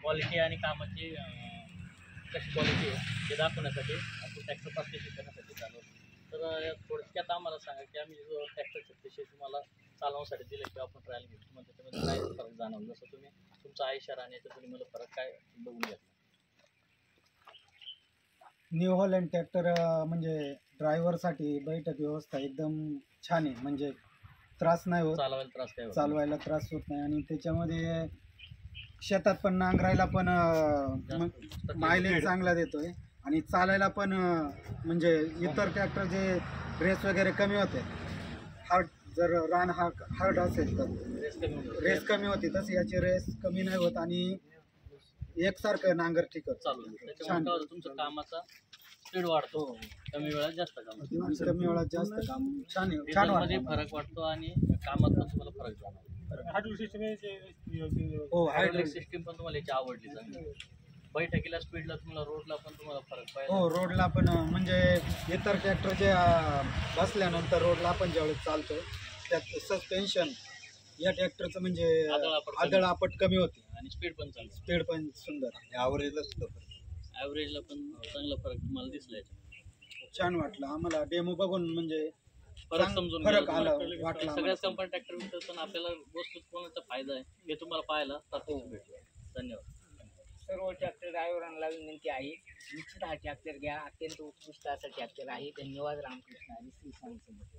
Quality आणि कामाची कशी क्वालिटी आहे हे दाखवण्यासाठी आपण ट्रॅक्टर पार्टीशन करण्यासाठी चालवतो. तर थोडक्यात आम्हाला सांगा की आम्ही जो ट्रॅक्टर शक्तीशी तुम्हाला चालवण्यासाठी दिलं किंवा आपण ट्रायल घेतो मग त्याच्यामध्ये काय फरक जाणवलं, जसं तुम्ही तुमचा आयुष्यात आणि याच्यात तुम्ही मला फरक काय बघून घेतला. न्यू हॉलंड ट्रॅक्टर म्हणजे ड्रायव्हरसाठी बैठक व्यवस्था एकदम छान आहे. म्हणजे त्रास नाही होत, चालवायला त्रास काय होत नाही. चालवायला त्रास होत नाही आणि त्याच्यामध्ये शेतात पण नांगरायला पण मायलेज चांगला देतोय आणि चालायला पण म्हणजे इतर ट्रॅक्टर जे रेस वगैरे कमी होते, हार्ड जर रान हार्ड असेल तर रेस कमी होती, तशी याची रेस कमी नाही होत आणि एकसारखं नांगर ठीक चालू त्याच्यामुळे तुमचं कामाचा स्पीड वाढतो, कमी वेळात जास्त काम, कमी वेळात जास्त काम छान आहे. छान मध्ये फरक वाटतो आणि कामात पण तुम्हाला फरक जाणवतो. हायड्रोलिक सिस्टीम पण तुम्हाला याची आवडली चांगली. बैठकीला स्पीडला तुम्हाला रोडला पण तुम्हाला फरक पाहिजे. हो, रोडला पण म्हणजे इतर ट्रॅक्टर जे बसल्यानंतर रोडला पण ज्यावेळेस चालतो त्यात सस्पेन्शन या ट्रॅक्टरचं म्हणजे आदळआपट कमी होती आणि स्पीड पण चांगली, स्पीड पण सुंदर, ॲव्हरेजला पण चांगला फरक तुम्हाला दिसला याच्यामध्ये. छान वाटलं आम्हाला डेमो बघून, म्हणजे फरक समजून फरक आला वाटला. सगळ्याच कंपनी ट्रॅक्टर विकतात पण आपल्याला वस्तू कोणाचा फायदा आहे हे तुम्हाला पाहायला प्रत्यक्ष भेटलं. धन्यवाद. सर्व ट्रॅक्टर ड्रायव्हरांना विनंती आहे, निश्चित हा ट्रॅक्टर घ्या. अत्यंत उत्कृष्ट असा ट्रॅक्टर आहे. धन्यवाद. रामकृष्ण आणि श्री स्वामी समर्थ.